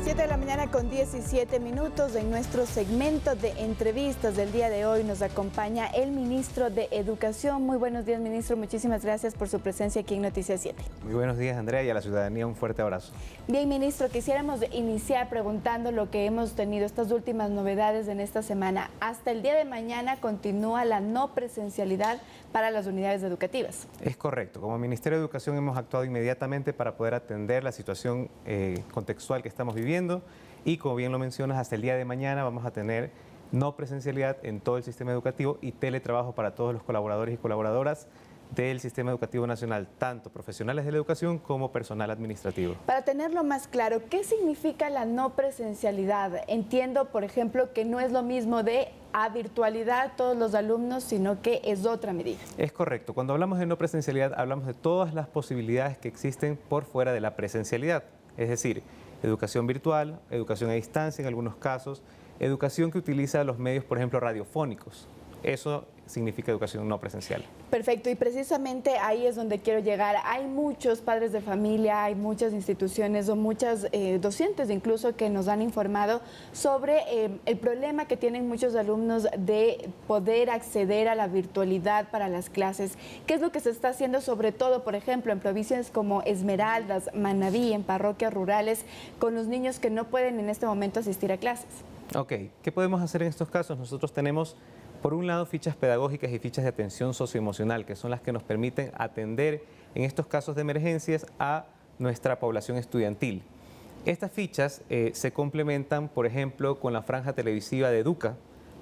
7 de la mañana con 17 minutos. En nuestro segmento de entrevistas del día de hoy nos acompaña el ministro de Educación. Muy buenos días, ministro. Muchísimas gracias por su presencia aquí en Noticias 7. Muy buenos días, Andrea, y a la ciudadanía un fuerte abrazo. Bien, ministro, quisiéramos iniciar preguntando lo que hemos tenido, estas últimas novedades en esta semana. Hasta el día de mañana continúa la no presencialidad para las unidades educativas. Es correcto. Como Ministerio de Educación hemos actuado inmediatamente para poder atender la situación contextual que estamos viviendo y, como bien lo mencionas, hasta el día de mañana vamos a tener no presencialidad en todo el sistema educativo y teletrabajo para todos los colaboradores y colaboradoras del Sistema Educativo Nacional, tanto profesionales de la educación como personal administrativo. Para tenerlo más claro, ¿qué significa la no presencialidad? Entiendo, por ejemplo, que no es lo mismo de a virtualidad todos los alumnos, sino que es otra medida. Es correcto. Cuando hablamos de no presencialidad, hablamos de todas las posibilidades que existen por fuera de la presencialidad. Es decir, educación virtual, educación a distancia en algunos casos, educación que utiliza los medios, por ejemplo, radiofónicos. Eso significa educación no presencial. Perfecto, y precisamente ahí es donde quiero llegar. Hay muchos padres de familia, hay muchas instituciones o muchas docentes incluso que nos han informado sobre el problema que tienen muchos alumnos de poder acceder a la virtualidad para las clases. ¿Qué es lo que se está haciendo sobre todo, por ejemplo, en provincias como Esmeraldas, Manabí, en parroquias rurales, con los niños que no pueden en este momento asistir a clases? Ok, ¿qué podemos hacer en estos casos? Nosotros tenemos, por un lado, fichas pedagógicas y fichas de atención socioemocional, que son las que nos permiten atender en estos casos de emergencias a nuestra población estudiantil. Estas fichas se complementan, por ejemplo, con la franja televisiva de Educa,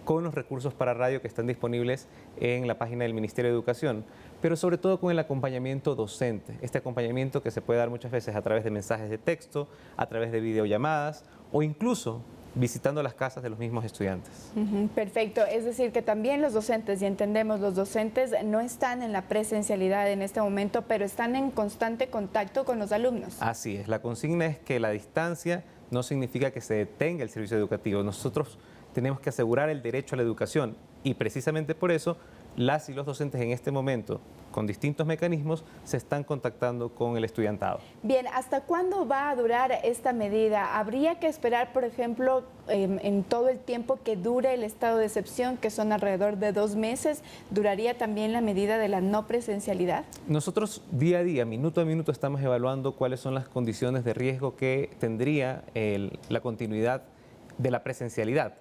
con los recursos para radio que están disponibles en la página del Ministerio de Educación, pero sobre todo con el acompañamiento docente. Este acompañamiento que se puede dar muchas veces a través de mensajes de texto, a través de videollamadas o incluso visitando las casas de los mismos estudiantes. Perfecto, es decir que también los docentes, y entendemos, los docentes no están en la presencialidad en este momento, pero están en constante contacto con los alumnos. Así es, la consigna es que la distancia no significa que se detenga el servicio educativo. Nosotros tenemos que asegurar el derecho a la educación y precisamente por eso las y los docentes en este momento, con distintos mecanismos, se están contactando con el estudiantado. Bien, ¿hasta cuándo va a durar esta medida? ¿Habría que esperar, por ejemplo, en todo el tiempo que dure el estado de excepción, que son alrededor de 2 meses? ¿Duraría también la medida de la no presencialidad? Nosotros día a día, minuto a minuto, estamos evaluando cuáles son las condiciones de riesgo que tendría la continuidad de la presencialidad.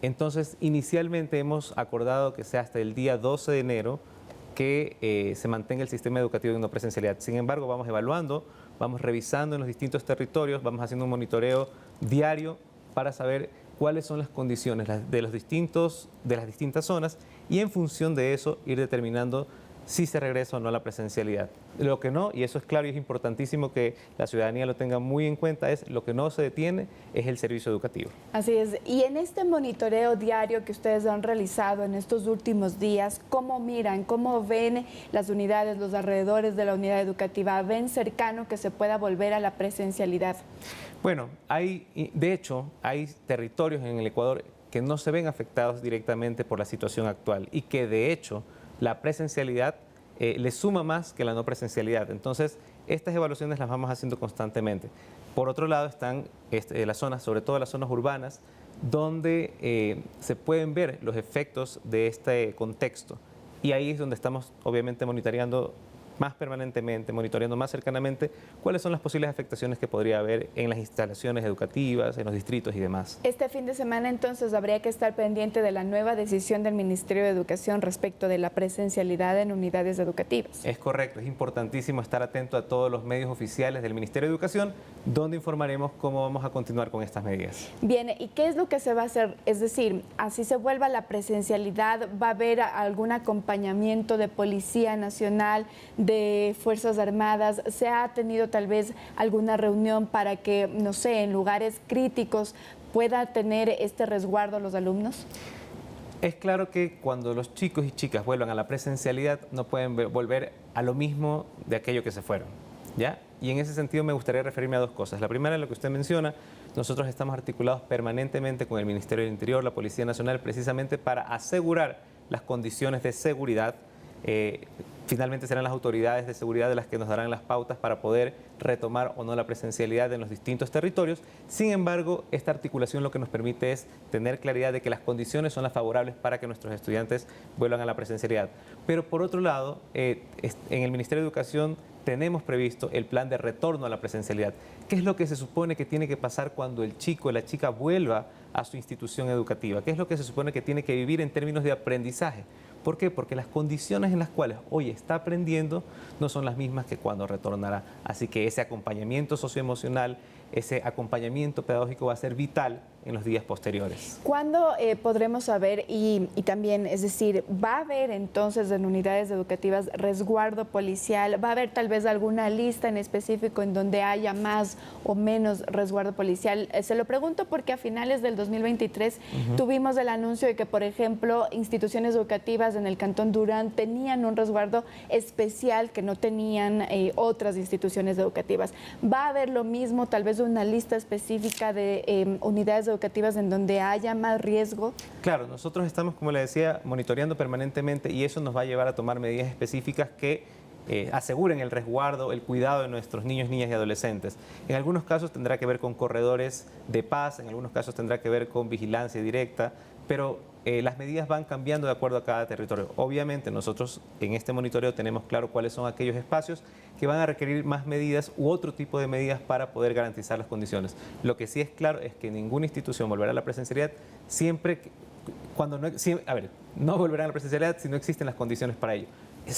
Entonces, inicialmente hemos acordado que sea hasta el día 12 de enero que se mantenga el sistema educativo de no presencialidad. Sin embargo, vamos evaluando, vamos revisando en los distintos territorios, vamos haciendo un monitoreo diario para saber cuáles son las condiciones de las distintas zonas y en función de eso ir determinando si se regresa o no a la presencialidad. Lo que no, y eso es claro y es importantísimo que la ciudadanía lo tenga muy en cuenta, es lo que no se detiene es el servicio educativo. Así es. Y en este monitoreo diario que ustedes han realizado en estos últimos días, ¿cómo miran, cómo ven las unidades, los alrededores de la unidad educativa? ¿Ven cercano que se pueda volver a la presencialidad? Bueno, de hecho, hay territorios en el Ecuador que no se ven afectados directamente por la situación actual y que de hecho la presencialidad le suma más que la no presencialidad. Entonces, estas evaluaciones las vamos haciendo constantemente. Por otro lado están las zonas, sobre todo las zonas urbanas, donde se pueden ver los efectos de este contexto. Y ahí es donde estamos, obviamente, monitoreando más permanentemente, monitoreando más cercanamente cuáles son las posibles afectaciones que podría haber en las instalaciones educativas, en los distritos y demás. Este fin de semana entonces habría que estar pendiente de la nueva decisión del Ministerio de Educación respecto de la presencialidad en unidades educativas. Es correcto, es importantísimo estar atento a todos los medios oficiales del Ministerio de Educación, donde informaremos cómo vamos a continuar con estas medidas. Bien, ¿y qué es lo que se va a hacer? Es decir, así se vuelva la presencialidad, ¿va a haber algún acompañamiento de Policía Nacional, de Fuerzas Armadas? ¿Se ha tenido tal vez alguna reunión para que, no sé, en lugares críticos pueda tener este resguardo los alumnos? Es claro que cuando los chicos y chicas vuelvan a la presencialidad no pueden volver a lo mismo de aquello que se fueron, ¿ya? Y en ese sentido me gustaría referirme a 2 cosas. La primera es lo que usted menciona. Nosotros estamos articulados permanentemente con el Ministerio del Interior, la Policía Nacional, precisamente para asegurar las condiciones de seguridad Finalmente serán las autoridades de seguridad de las que nos darán las pautas para poder retomar o no la presencialidad en los distintos territorios. Sin embargo, esta articulación lo que nos permite es tener claridad de que las condiciones son las favorables para que nuestros estudiantes vuelvan a la presencialidad. Pero por otro lado, en el Ministerio de Educación tenemos previsto el plan de retorno a la presencialidad. ¿Qué es lo que se supone que tiene que pasar cuando el chico o la chica vuelva a su institución educativa? ¿Qué es lo que se supone que tiene que vivir en términos de aprendizaje? ¿Por qué? Porque las condiciones en las cuales hoy está aprendiendo no son las mismas que cuando retornará. Así que ese acompañamiento socioemocional, ese acompañamiento pedagógico va a ser vital en los días posteriores. ¿Cuándo podremos saber y también, es decir, va a haber entonces en unidades educativas resguardo policial? ¿Va a haber tal vez alguna lista en específico en donde haya más o menos resguardo policial? Se lo pregunto porque a finales del 2023 tuvimos el anuncio de que, por ejemplo, instituciones educativas en el Cantón Durán tenían un resguardo especial que no tenían otras instituciones educativas. ¿Va a haber lo mismo, tal vez una lista específica de unidades educativas en donde haya más riesgo? Claro, nosotros estamos, como le decía, monitoreando permanentemente y eso nos va a llevar a tomar medidas específicas que aseguren el resguardo, el cuidado de nuestros niños, niñas y adolescentes. En algunos casos tendrá que ver con corredores de paz, en algunos casos tendrá que ver con vigilancia directa, pero las medidas van cambiando de acuerdo a cada territorio. Obviamente nosotros en este monitoreo tenemos claro cuáles son aquellos espacios que van a requerir más medidas u otro tipo de medidas para poder garantizar las condiciones. Lo que sí es claro es que ninguna institución volverá a la presencialidad no volverá a la presencialidad si no existen las condiciones para ello.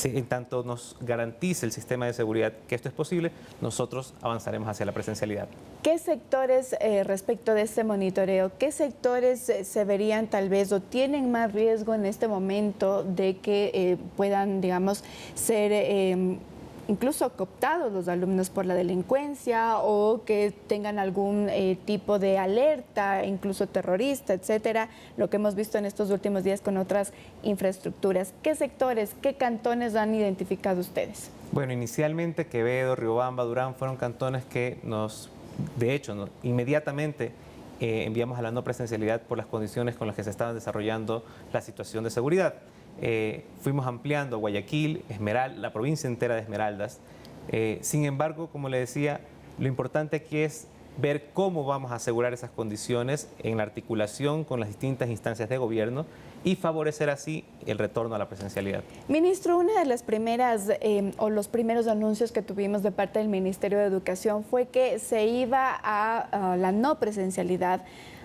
En tanto nos garantice el sistema de seguridad que esto es posible, nosotros avanzaremos hacia la presencialidad. ¿Qué sectores, respecto de este monitoreo, qué sectores se verían tal vez o tienen más riesgo en este momento de que puedan, digamos, ser incluso cooptados los alumnos por la delincuencia o que tengan algún tipo de alerta, incluso terrorista, etcétera, lo que hemos visto en estos últimos días con otras infraestructuras? ¿Qué sectores, qué cantones han identificado ustedes? Bueno, inicialmente Quevedo, Riobamba, Durán fueron cantones que inmediatamente enviamos a la no presencialidad por las condiciones con las que se estaban desarrollando la situación de seguridad. Fuimos ampliando Guayaquil, la provincia entera de Esmeraldas. Sin embargo, como le decía, lo importante aquí es ver cómo vamos a asegurar esas condiciones en la articulación con las distintas instancias de gobierno y favorecer así el retorno a la presencialidad. Ministro, una de las primeras o los primeros anuncios que tuvimos de parte del Ministerio de Educación fue que se iba a la no presencialidad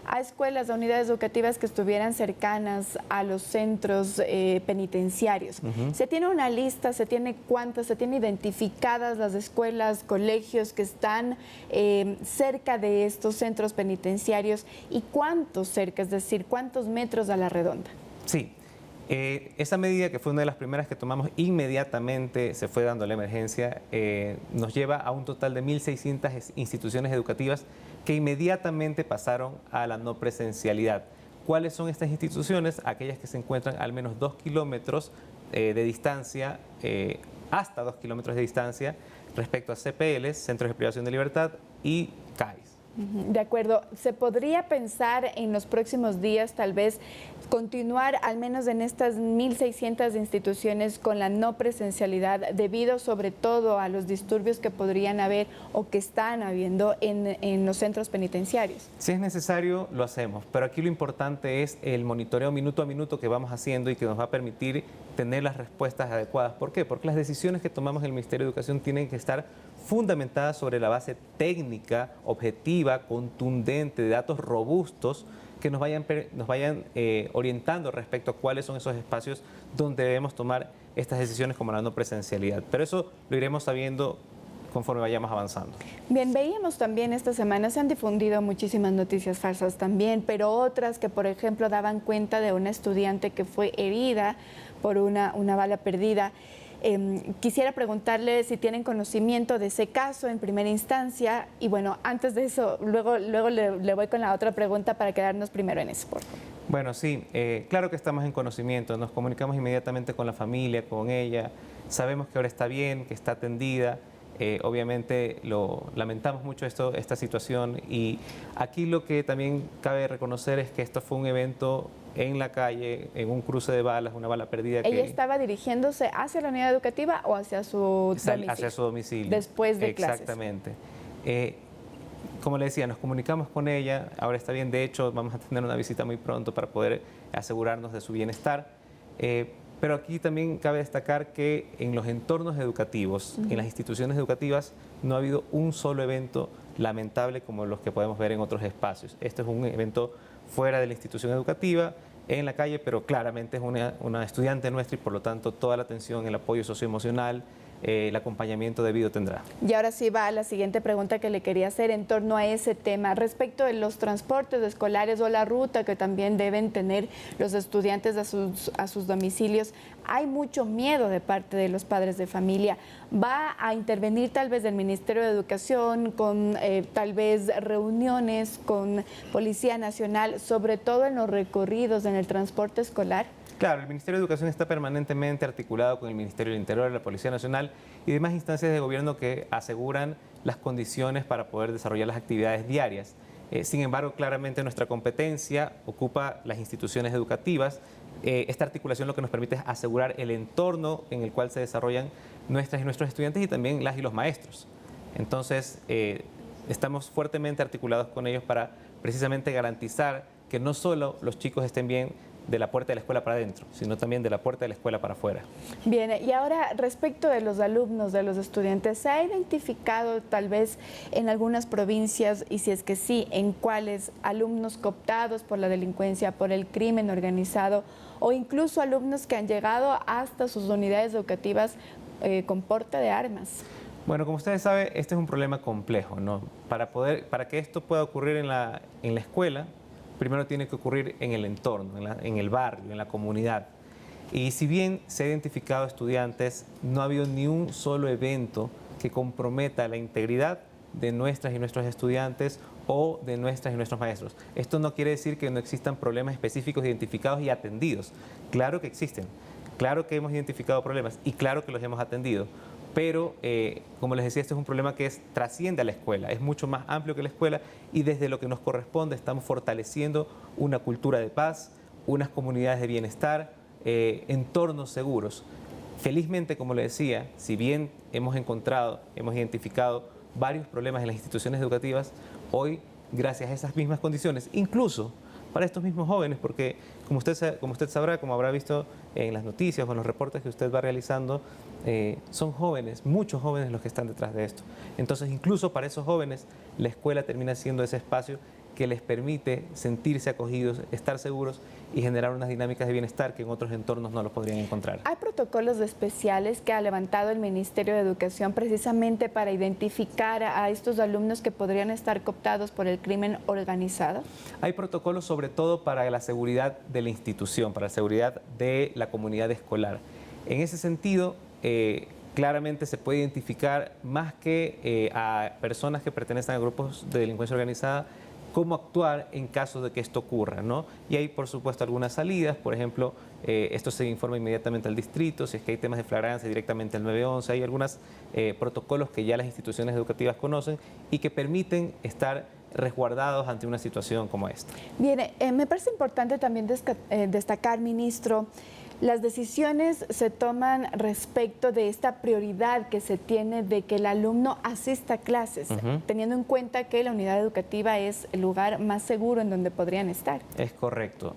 a escuelas, a unidades educativas que estuvieran cercanas a los centros penitenciarios. ¿Se tiene una lista? ¿Se tiene cuántas? ¿Se tiene identificadas las escuelas, colegios que están cerca de estos centros penitenciarios? ¿Y cuántos cerca? Es decir, ¿cuántos metros a la redonda? Sí. Esa medida, que fue una de las primeras que tomamos, inmediatamente se fue dando la emergencia, nos lleva a un total de 1.600 instituciones educativas que inmediatamente pasaron a la no presencialidad. ¿Cuáles son estas instituciones? Aquellas que se encuentran al menos 2 kilómetros de distancia, hasta 2 kilómetros de distancia respecto a CPLs, Centros de Privación de Libertad, y CAIs. De acuerdo. ¿Se podría pensar en los próximos días tal vez continuar al menos en estas 1.600 instituciones con la no presencialidad debido sobre todo a los disturbios que podrían haber o que están habiendo en los centros penitenciarios? Si es necesario, lo hacemos, pero aquí lo importante es el monitoreo minuto a minuto que vamos haciendo y que nos va a permitir tener las respuestas adecuadas. ¿Por qué? Porque las decisiones que tomamos en el Ministerio de Educación tienen que estar fundamentadas sobre la base técnica, objetiva, contundente, de datos robustos que nos vayan orientando respecto a cuáles son esos espacios donde debemos tomar estas decisiones como la no presencialidad. Pero eso lo iremos sabiendo conforme vayamos avanzando. Bien, veíamos también esta semana, se han difundido muchísimas noticias falsas también, pero otras que, por ejemplo, daban cuenta de una estudiante que fue herida por una bala perdida. Quisiera preguntarle si tienen conocimiento de ese caso en primera instancia y bueno, antes de eso, luego le voy con la otra pregunta para quedarnos primero en eso, por favor. Bueno, sí, claro que estamos en conocimiento, nos comunicamos inmediatamente con la familia, con ella, sabemos que ahora está bien, que está atendida. Obviamente lamentamos mucho esta situación, y aquí lo que también cabe reconocer es que esto fue un evento en la calle, en un cruce de balas, una bala perdida. ¿Ella estaba dirigiéndose hacia la unidad educativa o hacia su domicilio? Hacia su domicilio. Después de clases. Exactamente. Como le decía, nos comunicamos con ella, ahora está bien, de hecho vamos a tener una visita muy pronto para poder asegurarnos de su bienestar. Pero aquí también cabe destacar que en los entornos educativos, en las instituciones educativas, no ha habido un solo evento lamentable como los que podemos ver en otros espacios. Este es un evento fuera de la institución educativa, en la calle, pero claramente es una estudiante nuestra, y por lo tanto toda la atención, el apoyo socioemocional, el acompañamiento debido tendrá. Y ahora sí va a la siguiente pregunta que le quería hacer en torno a ese tema, respecto de los transportes escolares o la ruta que también deben tener los estudiantes a sus domicilios. Hay mucho miedo de parte de los padres de familia. ¿Va a intervenir tal vez el Ministerio de Educación con tal vez reuniones con Policía Nacional, sobre todo en los recorridos, en el transporte escolar? Claro, el Ministerio de Educación está permanentemente articulado con el Ministerio del Interior, la Policía Nacional y demás instancias de gobierno que aseguran las condiciones para poder desarrollar las actividades diarias. Sin embargo, claramente nuestra competencia ocupa las instituciones educativas. Esta articulación lo que nos permite es asegurar el entorno en el cual se desarrollan nuestras y nuestros estudiantes, y también las y los maestros. Entonces, estamos fuertemente articulados con ellos para precisamente garantizar que no solo los chicos estén bien de la puerta de la escuela para adentro, sino también de la puerta de la escuela para afuera. Bien, y ahora respecto de los alumnos, de los estudiantes, ¿se ha identificado tal vez en algunas provincias, y si es que sí, en cuáles, alumnos cooptados por la delincuencia, por el crimen organizado, o incluso alumnos que han llegado hasta sus unidades educativas con porte de armas? Bueno, como ustedes saben, este es un problema complejo, ¿no? Para que esto pueda ocurrir en la escuela, primero tiene que ocurrir en el entorno, en el barrio, en la comunidad. Y si bien se ha identificado estudiantes, no ha habido ni un solo evento que comprometa la integridad de nuestras y nuestros estudiantes o de nuestras y nuestros maestros. Esto no quiere decir que no existan problemas específicos identificados y atendidos. Claro que existen, claro que hemos identificado problemas y claro que los hemos atendido. Pero, como les decía, este es un problema que trasciende a la escuela, es mucho más amplio que la escuela, y desde lo que nos corresponde estamos fortaleciendo una cultura de paz, unas comunidades de bienestar, entornos seguros. Felizmente, como les decía, si bien hemos identificado varios problemas en las instituciones educativas, hoy, gracias a esas mismas condiciones, incluso para estos mismos jóvenes, porque como usted sabrá, como habrá visto en las noticias o en los reportes que usted va realizando, son jóvenes, muchos jóvenes los que están detrás de esto. Entonces, incluso para esos jóvenes, la escuela termina siendo ese espacio que les permite sentirse acogidos, estar seguros y generar unas dinámicas de bienestar que en otros entornos no los podrían encontrar. ¿Hay protocolos especiales que ha levantado el Ministerio de Educación precisamente para identificar a estos alumnos que podrían estar cooptados por el crimen organizado? Hay protocolos sobre todo para la seguridad de la institución, para la seguridad de la comunidad escolar. En ese sentido, claramente se puede identificar más que a personas que pertenecen a grupos de delincuencia organizada, cómo actuar en caso de que esto ocurra, ¿no? Y hay, por supuesto, algunas salidas, por ejemplo, esto se informa inmediatamente al distrito, si es que hay temas de flagrancia directamente al 911, hay algunos protocolos que ya las instituciones educativas conocen y que permiten estar resguardados ante una situación como esta. Bien, me parece importante también destacar, ministro, las decisiones se toman respecto de esta prioridad que se tiene de que el alumno asista a clases, teniendo en cuenta que la unidad educativa es el lugar más seguro en donde podrían estar. Es correcto.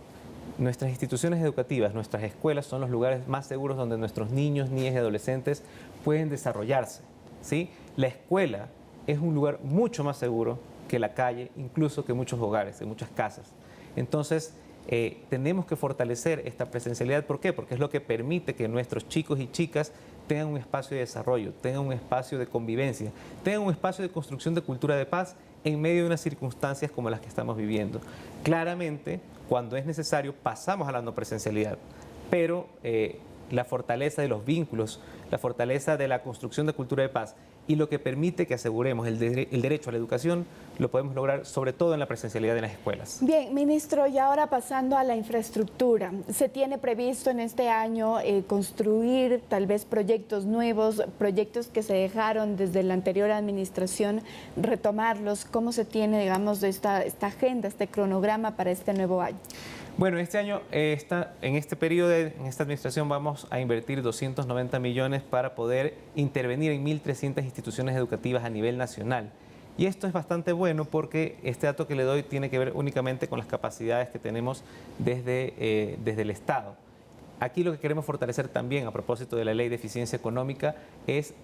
Nuestras instituciones educativas, nuestras escuelas son los lugares más seguros donde nuestros niños, niñas y adolescentes pueden desarrollarse, ¿sí? La escuela es un lugar mucho más seguro que la calle, incluso que muchos hogares, que muchas casas. Entonces, tenemos que fortalecer esta presencialidad. ¿Por qué? Porque es lo que permite que nuestros chicos y chicas tengan un espacio de desarrollo, tengan un espacio de convivencia, tengan un espacio de construcción de cultura de paz en medio de unas circunstancias como las que estamos viviendo. Claramente, cuando es necesario, pasamos a la no presencialidad, pero la fortaleza de los vínculos, la fortaleza de la construcción de cultura de paz y lo que permite que aseguremos el derecho a la educación lo podemos lograr sobre todo en la presencialidad en las escuelas. Bien, ministro, y ahora pasando a la infraestructura, ¿se tiene previsto en este año construir tal vez proyectos nuevos, proyectos que se dejaron desde la anterior administración, retomarlos? ¿Cómo se tiene, digamos, esta agenda, este cronograma para este nuevo año? Bueno, este año, en este periodo, en esta administración, vamos a invertir 290 millones para poder intervenir en 1.300 instituciones educativas a nivel nacional. Y esto es bastante bueno porque este dato que le doy tiene que ver únicamente con las capacidades que tenemos desde el Estado. Aquí lo que queremos fortalecer también, a propósito de la Ley de Eficiencia Económica, es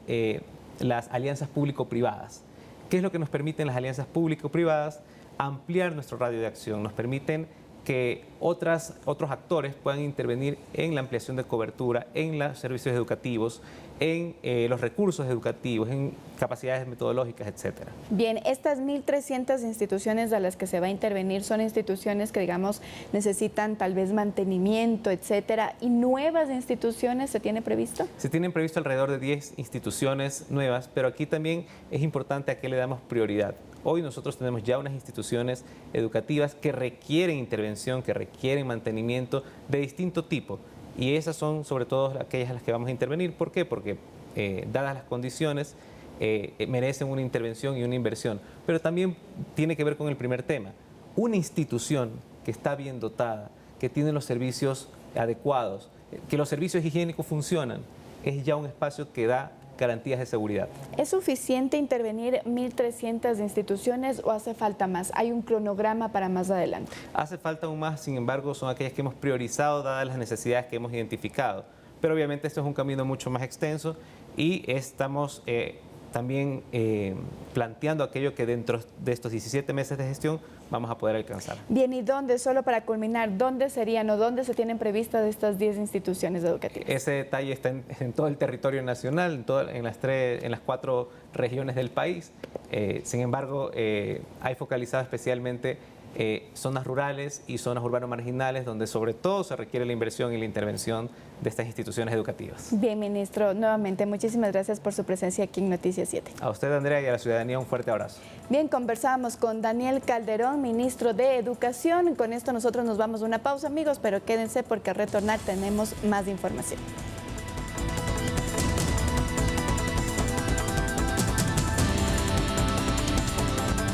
las alianzas público-privadas. ¿Qué es lo que nos permiten las alianzas público-privadas? Ampliar nuestro radio de acción, nos permiten que otros actores puedan intervenir en la ampliación de cobertura, en los servicios educativos, en los recursos educativos, en capacidades metodológicas, etcétera. Bien, estas 1.300 instituciones a las que se va a intervenir son instituciones que, digamos, necesitan tal vez mantenimiento, etcétera. ¿Y nuevas instituciones se tiene previsto? Se tienen previsto alrededor de 10 instituciones nuevas, pero aquí también es importante a qué le damos prioridad. Hoy nosotros tenemos ya unas instituciones educativas que requieren intervención, que requieren mantenimiento de distinto tipo. Y esas son sobre todo aquellas a las que vamos a intervenir. ¿Por qué? Porque dadas las condiciones, merecen una intervención y una inversión. Pero también tiene que ver con el primer tema. Una institución que está bien dotada, que tiene los servicios adecuados, que los servicios higiénicos funcionan, es ya un espacio que da garantías de seguridad. ¿Es suficiente intervenir 1.300 instituciones o hace falta más? ¿Hay un cronograma para más adelante? Hace falta aún más, sin embargo, son aquellas que hemos priorizado dadas las necesidades que hemos identificado. Pero obviamente esto es un camino mucho más extenso y estamos también planteando aquello que dentro de estos 17 meses de gestión vamos a poder alcanzar. Bien, ¿y dónde, solo para culminar, dónde serían o dónde se tienen previstas estas 10 instituciones educativas? Ese detalle está en todo el territorio nacional, en las 4 regiones del país. Sin embargo, hay focalizado especialmente zonas rurales y zonas urbano-marginales, donde sobre todo se requiere la inversión y la intervención de estas instituciones educativas. Bien, ministro, nuevamente muchísimas gracias por su presencia aquí en Noticias 7. A usted, Andrea, y a la ciudadanía un fuerte abrazo. Bien, conversamos con Daniel Calderón, ministro de Educación. Con esto nosotros nos vamos a una pausa, amigos, pero quédense porque al retornar tenemos más información.